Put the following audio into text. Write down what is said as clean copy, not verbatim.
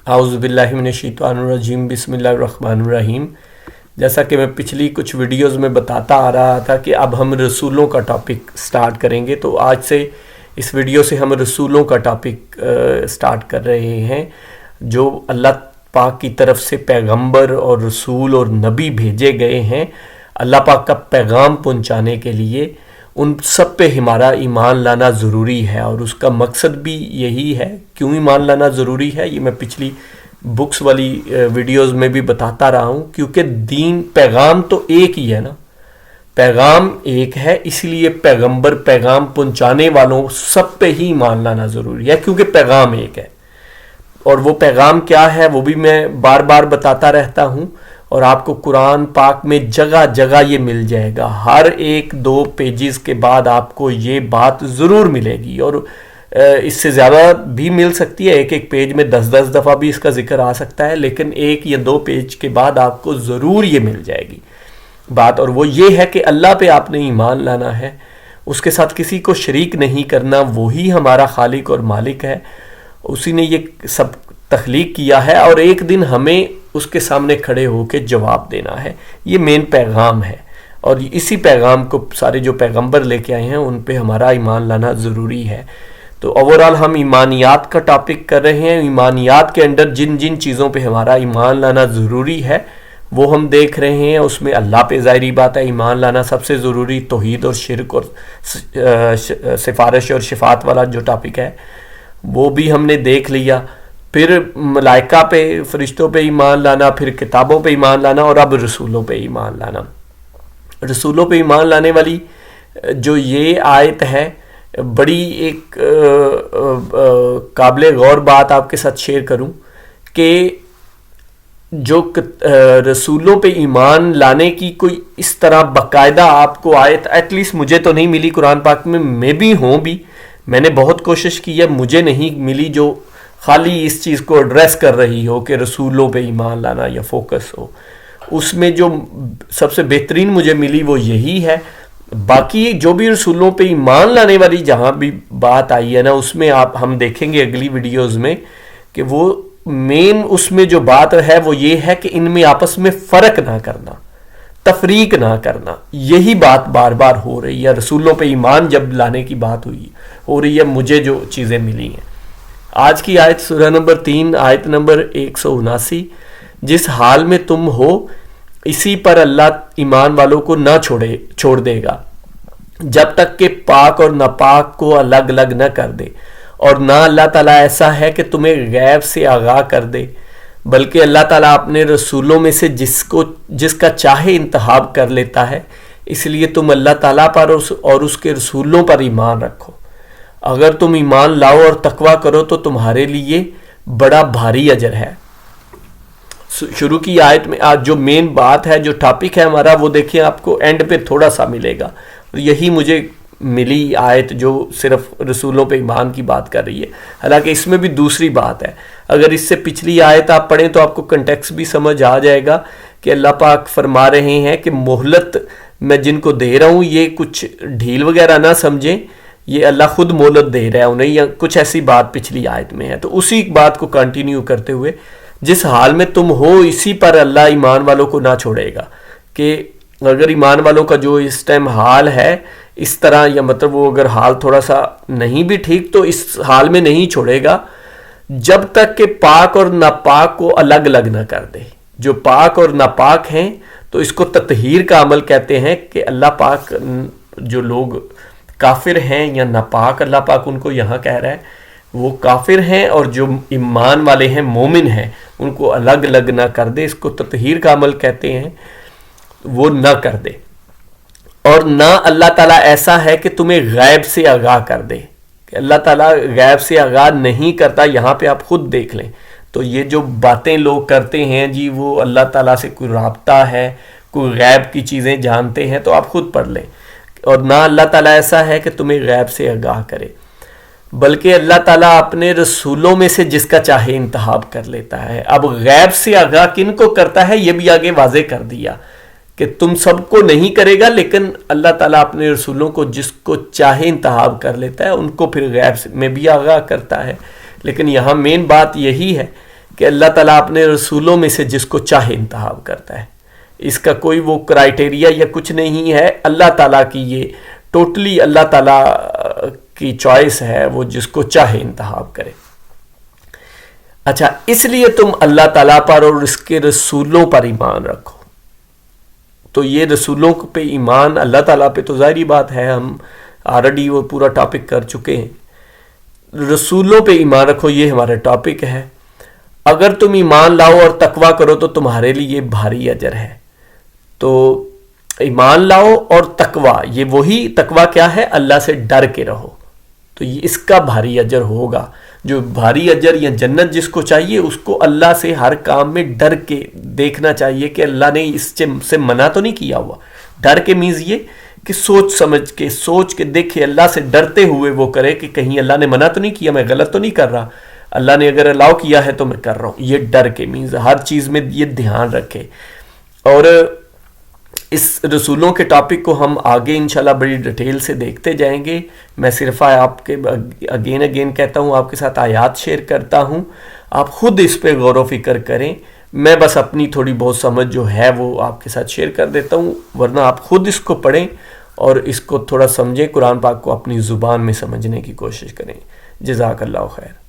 اعوذ باللہ من الشیطان الرجیم بسم اللہ الرحمن الرحیم۔ جیسا کہ میں پچھلی کچھ ویڈیوز میں بتاتا آ رہا تھا کہ اب ہم رسولوں کا ٹاپک سٹارٹ کریں گے، تو آج سے اس ویڈیو سے ہم رسولوں کا ٹاپک سٹارٹ کر رہے ہیں، جو اللہ پاک کی طرف سے پیغمبر اور رسول اور نبی بھیجے گئے ہیں اللہ پاک کا پیغام پہنچانے کے لیے۔ ان سب پہ ہمارا ایمان لانا ضروری ہے، اور اس کا مقصد بھی یہی ہے۔ کیوں ایمان لانا ضروری ہے یہ میں پچھلی بکس والی ویڈیوز میں بھی بتاتا رہا ہوں، کیونکہ دین پیغام تو ایک ہی ہے نا، پیغام ایک ہے، اس لیے پیغمبر پیغام پہنچانے والوں سب پہ ہی ایمان لانا ضروری ہے، کیونکہ پیغام ایک ہے۔ اور وہ پیغام کیا ہے وہ بھی میں بار بار بتاتا رہتا ہوں، اور آپ کو قرآن پاک میں جگہ جگہ یہ مل جائے گا، ہر ایک دو پیجز کے بعد آپ کو یہ بات ضرور ملے گی، اور اس سے زیادہ بھی مل سکتی ہے، ایک ایک پیج میں 10 دفعہ بھی اس کا ذکر آ سکتا ہے، لیکن ایک یا دو پیج کے بعد آپ کو ضرور یہ مل جائے گی بات، اور وہ یہ ہے کہ اللہ پہ آپ نے ایمان لانا ہے، اس کے ساتھ کسی کو شریک نہیں کرنا، وہی ہمارا خالق اور مالک ہے، اسی نے یہ سب تخلیق کیا ہے، اور ایک دن ہمیں اس کے سامنے کھڑے ہو کے جواب دینا ہے۔ یہ مین پیغام ہے، اور اسی پیغام کو سارے جو پیغمبر لے کے آئے ہیں ان پہ ہمارا ایمان لانا ضروری ہے۔ تو اوورآل ہم ایمانیات کا ٹاپک کر رہے ہیں، ایمانیات کے اندر جن جن چیزوں پہ ہمارا ایمان لانا ضروری ہے وہ ہم دیکھ رہے ہیں۔ اس میں اللہ پہ ظاہری بات ہے ایمان لانا سب سے ضروری، توحید اور شرک اور سفارش اور شفاعت والا جو ٹاپک ہے وہ بھی ہم نے دیکھ لیا۔ پھر ملائکہ پہ، فرشتوں پہ ایمان لانا، پھر کتابوں پہ ایمان لانا، اور اب رسولوں پہ ایمان لانا۔ رسولوں پہ ایمان لانے والی جو یہ آیت ہے، بڑی ایک قابل غور بات آپ کے ساتھ شیئر کروں کہ جو رسولوں پہ ایمان لانے کی کوئی اس طرح باقاعدہ آپ کو آیت ایٹ لیسٹ مجھے تو نہیں ملی قرآن پاک میں بھی ہوں بھی، میں نے بہت کوشش کی ہے، مجھے نہیں ملی جو خالی اس چیز کو ایڈریس کر رہی ہو کہ رسولوں پہ ایمان لانا یا فوکس ہو۔ اس میں جو سب سے بہترین مجھے ملی وہ یہی ہے۔ باقی جو بھی رسولوں پہ ایمان لانے والی جہاں بھی بات آئی ہے نا، اس میں ہم دیکھیں گے اگلی ویڈیوز میں کہ وہ مین اس میں جو بات ہے وہ یہ ہے کہ ان میں آپس میں فرق نہ کرنا، تفریق نہ کرنا، یہی بات بار بار ہو رہی ہے۔ رسولوں پہ ایمان جب لانے کی بات ہو رہی ہے، مجھے جو چیزیں ملی ہیں۔ آج کی آیت سورہ نمبر 3 آیت نمبر 179، جس حال میں تم ہو اسی پر اللہ ایمان والوں کو نہ چھوڑ دے گا جب تک کہ پاک اور ناپاک کو الگ الگ نہ کر دے، اور نہ اللہ تعالیٰ ایسا ہے کہ تمہیں غیب سے آگاہ کر دے، بلکہ اللہ تعالیٰ اپنے رسولوں میں سے جس کا چاہے انتخاب کر لیتا ہے، اس لیے تم اللہ تعالیٰ پر اور اس کے رسولوں پر ایمان رکھو۔ اگر تم ایمان لاؤ اور تقوی کرو تو تمہارے لیے بڑا بھاری اجر ہے۔ شروع کی آیت میں آج جو مین بات ہے، جو ٹاپک ہے ہمارا، وہ دیکھیں آپ کو اینڈ پہ تھوڑا سا ملے گا، یہی مجھے ملی آیت جو صرف رسولوں پہ ایمان کی بات کر رہی ہے، حالانکہ اس میں بھی دوسری بات ہے۔ اگر اس سے پچھلی آیت آپ پڑھیں تو آپ کو کنٹیکسٹ بھی سمجھ آ جائے گا کہ اللہ پاک فرما رہے ہیں کہ مہلت میں جن کو دے رہا ہوں یہ کچھ ڈھیل وغیرہ نہ سمجھیں، یہ اللہ خود مہلت دے رہا ہے انہیں، یا کچھ ایسی بات پچھلی آیت میں ہے۔ تو اسی بات کو کنٹینیو کرتے ہوئے، جس حال میں تم ہو اسی پر اللہ ایمان والوں کو نہ چھوڑے گا، کہ اگر ایمان والوں کا جو اس ٹائم حال ہے اس طرح، یا مطلب وہ اگر حال تھوڑا سا نہیں بھی ٹھیک تو اس حال میں نہیں چھوڑے گا جب تک کہ پاک اور ناپاک کو الگ الگ نہ کر دے۔ جو پاک اور ناپاک ہیں تو اس کو تطہیر کا عمل کہتے ہیں، کہ اللہ پاک جو لوگ کافر ہیں یا ناپاک، اللہ پاک ان کو یہاں کہہ رہا ہے وہ کافر ہیں، اور جو ایمان والے ہیں مومن ہیں ان کو الگ الگ نہ کر دے، اس کو تطہیر کا عمل کہتے ہیں، وہ نہ کر دے۔ اور نہ اللہ تعالیٰ ایسا ہے کہ تمہیں غیب سے آگاہ کر دے، کہ اللہ تعالیٰ غیب سے آگاہ نہیں کرتا۔ یہاں پہ آپ خود دیکھ لیں تو یہ جو باتیں لوگ کرتے ہیں جی وہ اللہ تعالیٰ سے کوئی رابطہ ہے، کوئی غیب کی چیزیں جانتے ہیں، تو آپ خود پڑھ لیں۔ اور نہ اللہ تعالیٰ ایسا ہے کہ تمہیں غیب سے آگاہ کرے، بلکہ اللہ تعالیٰ اپنے رسولوں میں سے جس کا چاہے انتخاب کر لیتا ہے۔ اب غیب سے آگاہ کن کو کرتا ہے یہ بھی آگے واضح کر دیا کہ تم سب کو نہیں کرے گا، لیکن اللہ تعالیٰ اپنے رسولوں کو جس کو چاہے انتخاب کر لیتا ہے، ان کو پھر غیب میں بھی آگاہ کرتا ہے۔ لیکن یہاں مین بات یہی ہے کہ اللہ تعالیٰ اپنے رسولوں میں سے جس کو چاہے انتخاب کرتا ہے. اس کا کوئی وہ کرائٹیریا یا کچھ نہیں ہے. اللہ تعالیٰ کی یہ ٹوٹلی اللہ تعالیٰ کی چوائس ہے, وہ جس کو چاہے انتخاب کرے. اچھا, اس لیے تم اللہ تعالیٰ پر اور اس کے رسولوں پر ایمان رکھو. تو یہ رسولوں پہ ایمان اللہ تعالیٰ پہ تو ظاہری بات ہے, ہم آلریڈی وہ پورا ٹاپک کر چکے ہیں. رسولوں پہ ایمان رکھو, یہ ہمارا ٹاپک ہے. اگر تم ایمان لاؤ اور تقویٰ کرو تو تمہارے لیے بھاری اجر ہے. تو ایمان لاؤ اور تقویٰ, یہ وہی تقویٰ کیا ہے, اللہ سے ڈر کے رہو, تو یہ اس کا بھاری اجر ہوگا. جو بھاری اجر یا جنت جس کو چاہیے, اس کو اللہ سے ہر کام میں ڈر کے دیکھنا چاہیے کہ اللہ نے اس سے منع تو نہیں کیا ہوا. ڈر کے مینز یہ کہ سوچ کے دیکھے, اللہ سے ڈرتے ہوئے وہ کرے کہ کہیں اللہ نے منع تو نہیں کیا, میں غلط تو نہیں کر رہا, اللہ نے اگر الاؤ کیا ہے تو میں کر رہا ہوں. یہ ڈر کے مینز ہر چیز میں یہ دھیان رکھے. اور اس رسولوں کے ٹاپک کو ہم آگے انشاءاللہ بڑی ڈیٹیل سے دیکھتے جائیں گے. میں صرف آپ کے اگین کہتا ہوں, آپ کے ساتھ آیات شیئر کرتا ہوں, آپ خود اس پہ غور و فکر کریں. میں بس اپنی تھوڑی بہت سمجھ جو ہے وہ آپ کے ساتھ شیئر کر دیتا ہوں, ورنہ آپ خود اس کو پڑھیں اور اس کو تھوڑا سمجھیں, قرآن پاک کو اپنی زبان میں سمجھنے کی کوشش کریں. جزاک اللہ خیر.